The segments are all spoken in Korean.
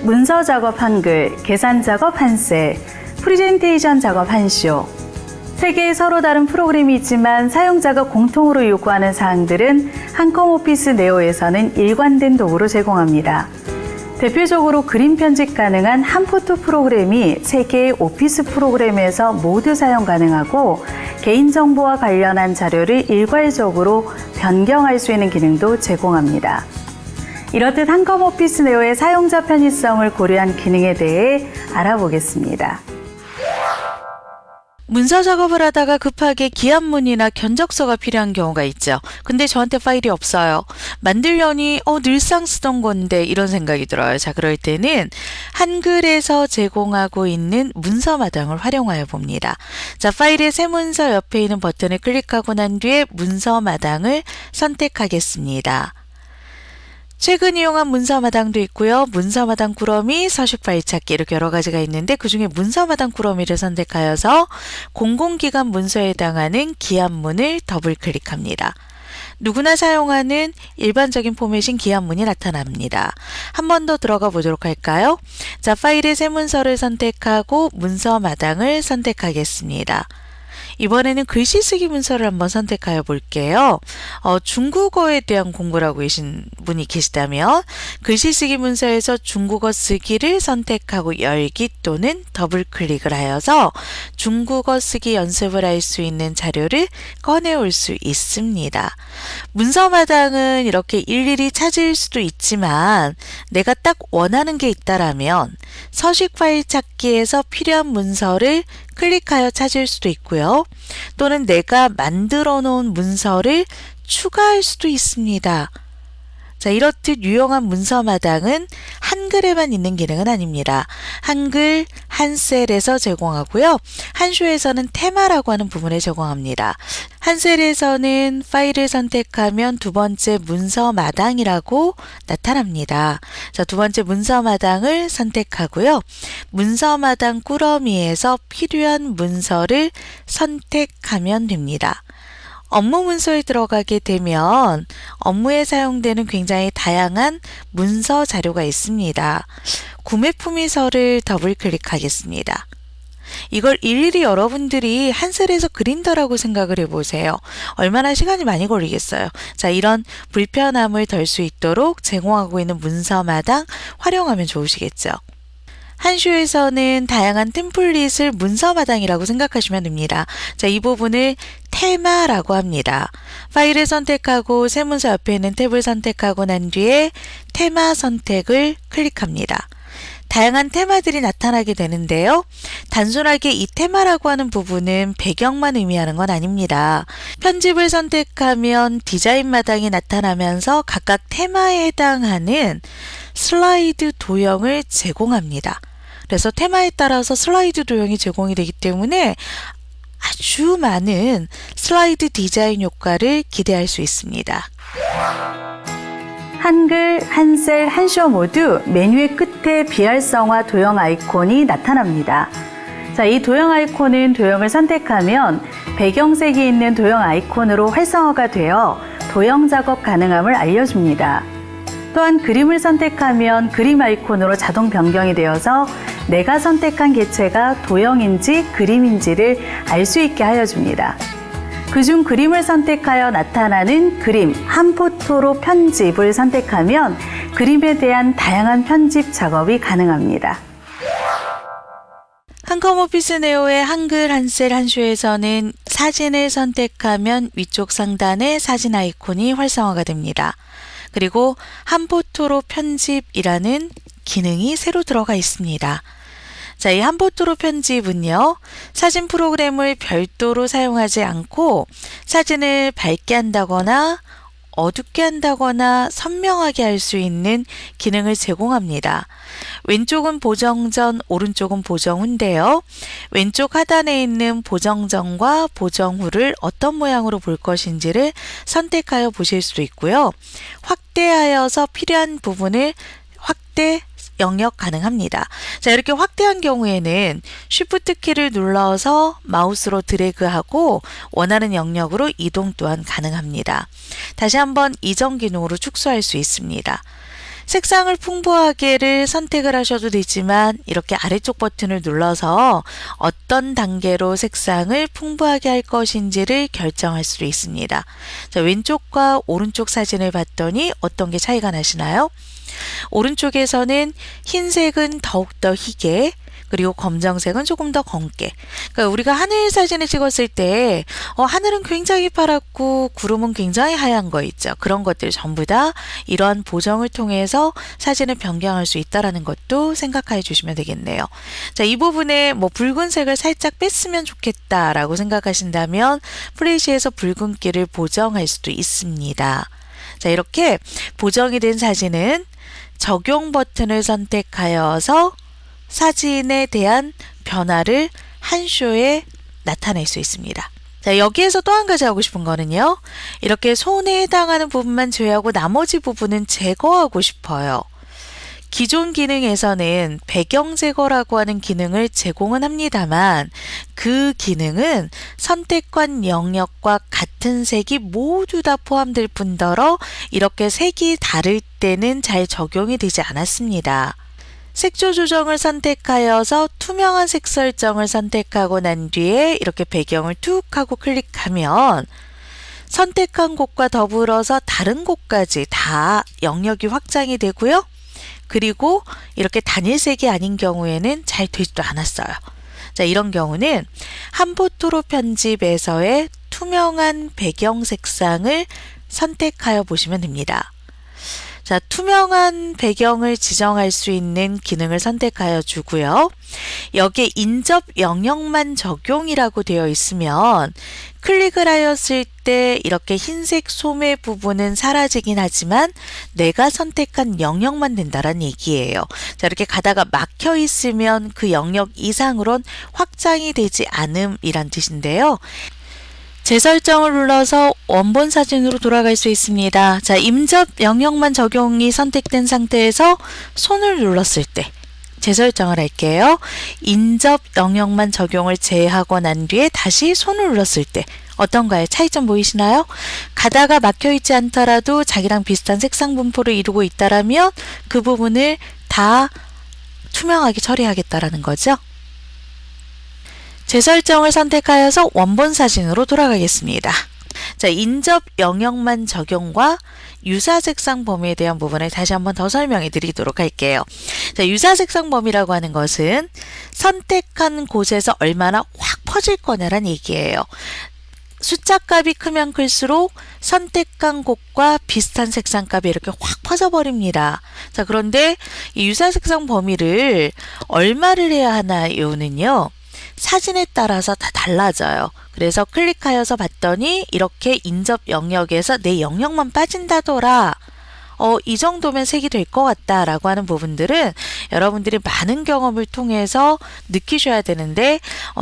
문서 작업 한글, 계산 작업 한셀, 프레젠테이션 작업 한쇼. 세 개의 서로 다른 프로그램이 있지만 사용자가 공통으로 요구하는 사항들은 한컴 오피스 네오에서는 일관된 도구로 제공합니다. 대표적으로 그림 편집 가능한 한포토 프로그램이 세 개의 오피스 프로그램에서 모두 사용 가능하고 개인정보와 관련한 자료를 일괄적으로 변경할 수 있는 기능도 제공합니다. 이렇듯 한컴 오피스 네오의 사용자 편의성을 고려한 기능에 대해 알아보겠습니다. 문서 작업을 하다가 급하게 기한문이나 견적서가 필요한 경우가 있죠. 근데 저한테 파일이 없어요. 만들려니 늘상 쓰던 건데 이런 생각이 들어요. 자, 그럴 때는 한글에서 제공하고 있는 문서마당을 활용하여 봅니다. 자, 파일의 새 문서 옆에 있는 버튼을 클릭하고 난 뒤에 문서마당을 선택하겠습니다. 최근 이용한 문서마당도 있고요. 문서마당 꾸러미, 서식 파일 찾기 이렇게 여러 가지가 있는데 그중에 문서마당 꾸러미를 선택하여서 공공기관 문서에 해당하는 기한문을 더블 클릭합니다. 누구나 사용하는 일반적인 포맷인 기한문이 나타납니다. 한 번 더 들어가 보도록 할까요? 자, 파일의 새 문서를 선택하고 문서마당을 선택하겠습니다. 이번에는 글씨 쓰기 문서를 한번 선택하여 볼게요. 중국어에 대한 공부를 하고 계신 분이 계시다면 글씨 쓰기 문서에서 중국어 쓰기를 선택하고 열기 또는 더블 클릭을 하여서 중국어 쓰기 연습을 할 수 있는 자료를 꺼내올 수 있습니다. 문서마당은 이렇게 일일이 찾을 수도 있지만 내가 딱 원하는 게 있다라면 서식 파일 찾기에서 필요한 문서를 클릭하여 찾을 수도 있고요. 또는 내가 만들어 놓은 문서를 추가할 수도 있습니다. 자, 이렇듯 유용한 문서마당은 한글에만 있는 기능은 아닙니다. 한글, 한셀에서 제공하고요. 한쇼에서는 테마라고 하는 부분에 제공합니다. 한셀에서는 파일을 선택하면 두 번째 문서마당이라고 나타납니다. 자, 두 번째 문서마당을 선택하고요. 문서마당 꾸러미에서 필요한 문서를 선택하면 됩니다. 업무 문서에 들어가게 되면 업무에 사용되는 굉장히 다양한 문서 자료가 있습니다. 구매 품위서를 더블 클릭하겠습니다. 이걸 일일이 여러분들이 한셀에서 그린다라고 생각을 해보세요. 얼마나 시간이 많이 걸리겠어요. 자, 이런 불편함을 덜 수 있도록 제공하고 있는 문서마당 활용하면 좋으시겠죠. 한쇼에서는 다양한 템플릿을 문서마당이라고 생각하시면 됩니다. 자, 이 부분을 테마라고 합니다. 파일을 선택하고 새 문서 옆에 있는 탭을 선택하고 난 뒤에 테마 선택을 클릭합니다. 다양한 테마들이 나타나게 되는데요. 단순하게 이 테마라고 하는 부분은 배경만 의미하는 건 아닙니다. 편집을 선택하면 디자인 마당이 나타나면서 각각 테마에 해당하는 슬라이드 도형을 제공합니다. 그래서 테마에 따라서 슬라이드 도형이 제공이 되기 때문에 아주 많은 슬라이드 디자인 효과를 기대할 수 있습니다. 한글, 한셀, 한쇼 모두 메뉴의 끝에 비활성화 도형 아이콘이 나타납니다. 자, 이 도형 아이콘은 도형을 선택하면 배경색이 있는 도형 아이콘으로 활성화가 되어 도형 작업 가능함을 알려줍니다. 또한 그림을 선택하면 그림 아이콘으로 자동 변경이 되어서 내가 선택한 개체가 도형인지 그림인지를 알 수 있게 하여 줍니다. 그중 그림을 선택하여 나타나는 그림, 한포토로 편집을 선택하면 그림에 대한 다양한 편집 작업이 가능합니다. 한컴 오피스 네오의 한글, 한셀, 한쇼에서는 사진을 선택하면 위쪽 상단에 사진 아이콘이 활성화가 됩니다. 그리고 한포토로 편집이라는 기능이 새로 들어가 있습니다. 자, 이 한포토로 편집은요, 사진 프로그램을 별도로 사용하지 않고 사진을 밝게 한다거나 어둡게 한다거나 선명하게 할 수 있는 기능을 제공합니다. 왼쪽은 보정전, 오른쪽은 보정후인데요. 왼쪽 하단에 있는 보정전과 보정후를 어떤 모양으로 볼 것인지를 선택하여 보실 수도 있고요. 확대하여서 필요한 부분을 확대 영역 가능합니다. 자, 이렇게 확대한 경우에는 Shift 키를 눌러서 마우스로 드래그하고 원하는 영역으로 이동 또한 가능합니다. 다시 한번 이전 기능으로 축소할 수 있습니다. 색상을 풍부하게를 선택을 하셔도 되지만 이렇게 아래쪽 버튼을 눌러서 어떤 단계로 색상을 풍부하게 할 것인지를 결정할 수 있습니다. 자, 왼쪽과 오른쪽 사진을 봤더니 어떤 게 차이가 나시나요? 오른쪽에서는 흰색은 더욱더 희게, 그리고 검정색은 조금 더 검게. 그러니까 우리가 하늘 사진을 찍었을 때 하늘은 굉장히 파랗고 구름은 굉장히 하얀 거 있죠. 그런 것들 전부 다 이러한 보정을 통해서 사진을 변경할 수 있다는 것도 생각해 주시면 되겠네요. 자, 이 부분에 붉은색을 살짝 뺐으면 좋겠다라고 생각하신다면 플래시에서 붉은기를 보정할 수도 있습니다. 자, 이렇게 보정이 된 사진은 적용 버튼을 선택하여서 사진에 대한 변화를 한 쇼에 나타낼 수 있습니다. 자, 여기에서 또 한 가지 하고 싶은 거는요. 이렇게 손에 해당하는 부분만 제외하고 나머지 부분은 제거하고 싶어요. 기존 기능에서는 배경 제거라고 하는 기능을 제공은 합니다만 그 기능은 선택관 영역과 같은 색이 모두 다 포함될 뿐더러 이렇게 색이 다를 때는 잘 적용이 되지 않았습니다. 색조 조정을 선택하여서 투명한 색 설정을 선택하고 난 뒤에 이렇게 배경을 툭 하고 클릭하면 선택한 곳과 더불어서 다른 곳까지 다 영역이 확장이 되고요. 그리고 이렇게 단일색이 아닌 경우에는 잘 되지도 않았어요. 자, 이런 경우는 한포토로 편집에서의 투명한 배경 색상을 선택하여 보시면 됩니다. 자, 투명한 배경을 지정할 수 있는 기능을 선택하여 주고요. 여기에 인접 영역만 적용이라고 되어 있으면 클릭을 하였을 때 이렇게 흰색 소매 부분은 사라지긴 하지만 내가 선택한 영역만 된다는 얘기예요. 자, 이렇게 가다가 막혀 있으면 그 영역 이상으론 확장이 되지 않음이란 뜻인데요. 재설정을 눌러서 원본 사진으로 돌아갈 수 있습니다. 자, 임접 영역만 적용이 선택된 상태에서 손을 눌렀을 때 재설정을 할게요. 인접 영역만 적용을 제외하고 난 뒤에 다시 손을 눌렀을 때 어떤가요? 차이점 보이시나요? 가다가 막혀있지 않더라도 자기랑 비슷한 색상 분포를 이루고 있다라면 그 부분을 다 투명하게 처리하겠다라는 거죠. 재설정을 선택하여서 원본 사진으로 돌아가겠습니다. 자, 인접 영역만 적용과 유사 색상 범위에 대한 부분을 다시 한번 더 설명해 드리도록 할게요. 자, 유사 색상 범위라고 하는 것은 선택한 곳에서 얼마나 확 퍼질 거냐란 얘기예요. 숫자 값이 크면 클수록 선택한 곳과 비슷한 색상 값이 이렇게 확 퍼져버립니다. 자, 그런데 이 유사 색상 범위를 얼마를 해야 하나요는요. 사진에 따라서 다 달라져요. 그래서 클릭하여서 봤더니 이렇게 인접 영역에서 내 영역만 빠진다더라. 이 정도면 색이 될 것 같다 라고 하는 부분들은 여러분들이 많은 경험을 통해서 느끼셔야 되는데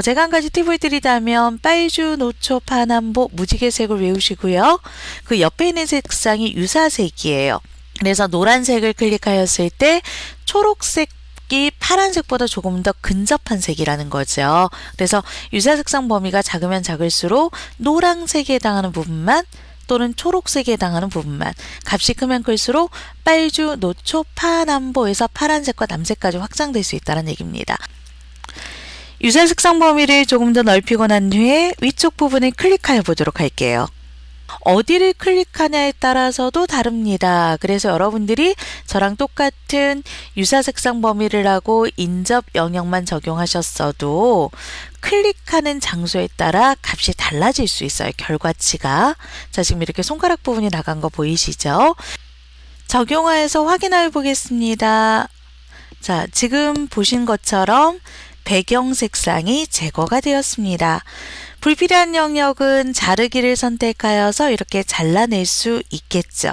제가 한 가지 팁을 드리자면 빨주, 노초, 파남보, 무지개색을 외우시고요. 그 옆에 있는 색상이 유사색이에요. 그래서 노란색을 클릭하였을 때 초록색 이 파란색보다 조금 더 근접한 색이라는 거죠. 그래서 유사 색상 범위가 작으면 작을수록 노란색에 해당하는 부분만 또는 초록색에 해당하는 부분만 값이 크면 클수록 빨주, 노초, 파남보에서 파란색과 남색까지 확장될 수 있다는 얘기입니다. 유사 색상 범위를 조금 더 넓히고 난 후에 위쪽 부분을 클릭하여 보도록 할게요. 어디를 클릭하냐에 따라서도 다릅니다. 그래서 여러분들이 저랑 똑같은 유사 색상 범위를 하고 인접 영역만 적용하셨어도 클릭하는 장소에 따라 값이 달라질 수 있어요. 결과치가. 자, 지금 이렇게 손가락 부분이 나간 거 보이시죠? 적용하여서 확인해 보겠습니다. 자, 지금 보신 것처럼 배경 색상이 제거가 되었습니다. 불필요한 영역은 자르기를 선택하여서 이렇게 잘라낼 수 있겠죠.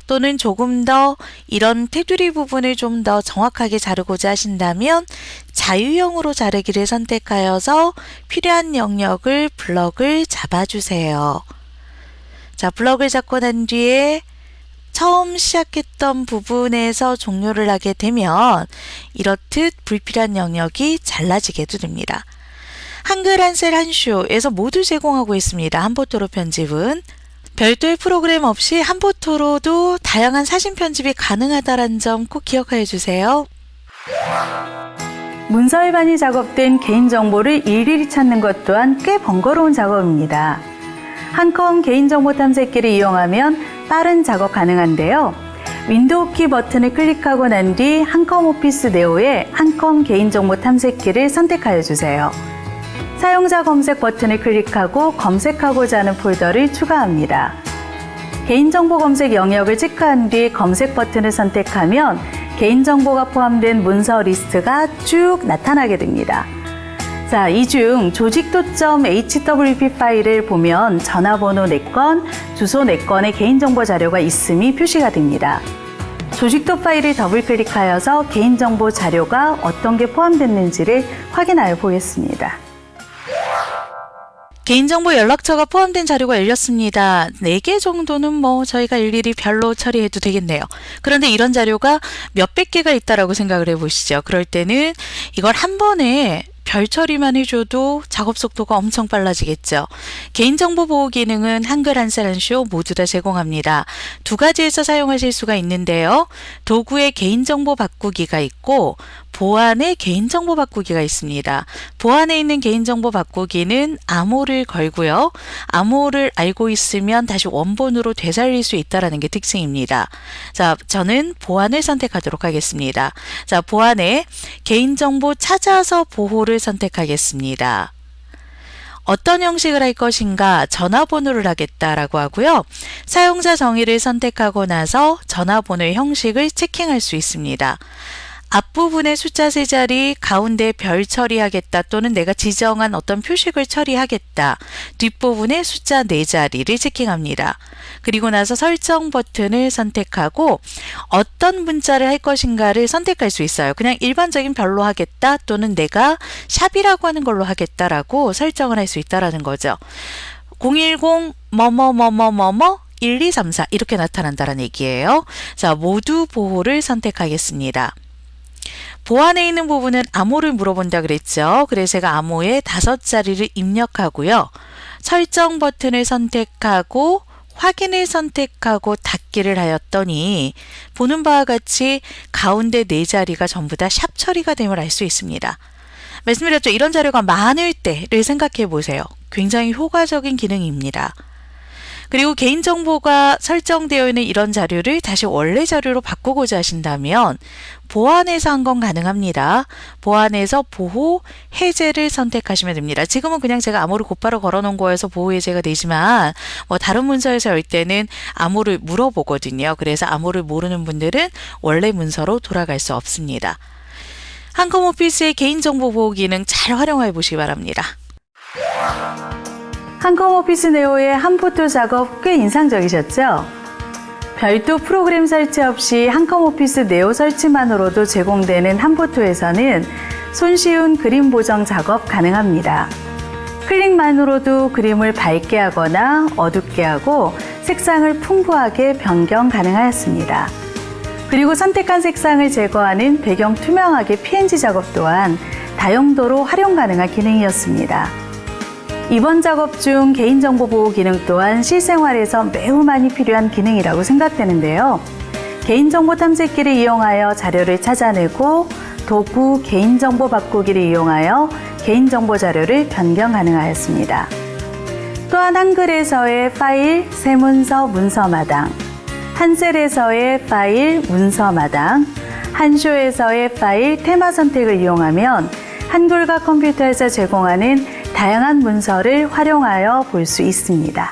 또는 조금 더 이런 테두리 부분을 좀 더 정확하게 자르고자 하신다면 자유형으로 자르기를 선택하여서 필요한 영역을 블럭을 잡아주세요. 자, 블럭을 잡고 난 뒤에 처음 시작했던 부분에서 종료를 하게 되면 이렇듯 불필요한 영역이 잘라지게도 됩니다. 한글 한셀 한쇼에서 모두 제공하고 있습니다. 한포토로 편집은 별도의 프로그램 없이 한포토로도 다양한 사진 편집이 가능하다는 점 꼭 기억해 주세요. 문서 위반이 작업된 개인정보를 일일이 찾는 것 또한 꽤 번거로운 작업입니다. 한컴 개인정보 탐색기를 이용하면 빠른 작업 가능한데요. 윈도우 키 버튼을 클릭하고 난 뒤 한컴 오피스 네오의 한컴 개인정보 탐색기를 선택하여 주세요. 사용자 검색 버튼을 클릭하고 검색하고자 하는 폴더를 추가합니다. 개인정보 검색 영역을 체크한 뒤 검색 버튼을 선택하면 개인정보가 포함된 문서 리스트가 쭉 나타나게 됩니다. 자, 이 중 조직도.hwp 파일을 보면 전화번호 4건, 주소 4건의 개인정보 자료가 있음이 표시가 됩니다. 조직도 파일을 더블 클릭하여서 개인정보 자료가 어떤 게 포함됐는지를 확인하여 보겠습니다. 개인정보 연락처가 포함된 자료가 열렸습니다. 4개 정도는 저희가 일일이 별로 처리해도 되겠네요. 그런데 이런 자료가 몇백 개가 있다라고 생각을 해보시죠. 그럴 때는 이걸 한 번에 별 처리만 해줘도 작업 속도가 엄청 빨라지겠죠. 개인정보 보호 기능은 한글 한글 한쇼 모두 다 제공합니다. 2가지에서 사용하실 수가 있는데요. 도구에 개인정보 바꾸기가 있고 보안에 개인정보 바꾸기가 있습니다. 보안에 있는 개인정보 바꾸기는 암호를 걸고요. 암호를 알고 있으면 다시 원본으로 되살릴 수 있다는 게 특징입니다. 자, 저는 보안을 선택하도록 하겠습니다. 자, 보안에 개인정보 찾아서 보호를 선택하겠습니다. 어떤 형식을 할 것인가 전화번호를 하겠다라고 하고요. 사용자 정의를 선택하고 나서 전화번호의 형식을 체킹할 수 있습니다. 앞부분에 숫자 3자리, 가운데 별 처리하겠다 또는 내가 지정한 어떤 표식을 처리하겠다. 뒷부분에 숫자 4자리를 체킹합니다. 그리고 나서 설정 버튼을 선택하고 어떤 문자를 할 것인가를 선택할 수 있어요. 그냥 일반적인 별로 하겠다 또는 내가 샵이라고 하는 걸로 하겠다라고 설정을 할 수 있다라는 거죠. 010 뭐뭐뭐뭐뭐뭐 1234 이렇게 나타난다는 얘기예요. 자, 모두 보호를 선택하겠습니다. 보안에 있는 부분은 암호를 물어본다 그랬죠. 그래서 제가 암호에 5자리를 입력하고요. 설정 버튼을 선택하고 확인을 선택하고 닫기를 하였더니 보는 바와 같이 가운데 4자리가 전부 다 샵 처리가 됨을 알 수 있습니다. 말씀드렸죠. 이런 자료가 많을 때를 생각해 보세요. 굉장히 효과적인 기능입니다. 그리고 개인정보가 설정되어 있는 이런 자료를 다시 원래 자료로 바꾸고자 하신다면 보안에서 한 건 가능합니다. 보안에서 보호, 해제를 선택하시면 됩니다. 지금은 그냥 제가 암호를 곧바로 걸어놓은 거여서 보호 해제가 되지만 다른 문서에서 열 때는 암호를 물어보거든요. 그래서 암호를 모르는 분들은 원래 문서로 돌아갈 수 없습니다. 한컴 오피스의 개인정보 보호 기능 잘 활용해 보시기 바랍니다. 한컴 오피스 네오의 한포토 작업 꽤 인상적이셨죠? 별도 프로그램 설치 없이 한컴 오피스 네오 설치만으로도 제공되는 한포토에서는 손쉬운 그림 보정 작업 가능합니다. 클릭만으로도 그림을 밝게 하거나 어둡게 하고 색상을 풍부하게 변경 가능하였습니다. 그리고 선택한 색상을 제거하는 배경 투명하게 PNG 작업 또한 다용도로 활용 가능한 기능이었습니다. 이번 작업 중 개인정보 보호 기능 또한 실생활에서 매우 많이 필요한 기능이라고 생각되는데요. 개인정보 탐색기를 이용하여 자료를 찾아내고 도구 개인정보 바꾸기를 이용하여 개인정보 자료를 변경 가능하였습니다. 또한 한글에서의 파일, 세문서, 문서마당, 한셀에서의 파일, 문서마당, 한쇼에서의 파일, 테마 선택을 이용하면 한글과 컴퓨터에서 제공하는 다양한 문서를 활용하여 볼 수 있습니다.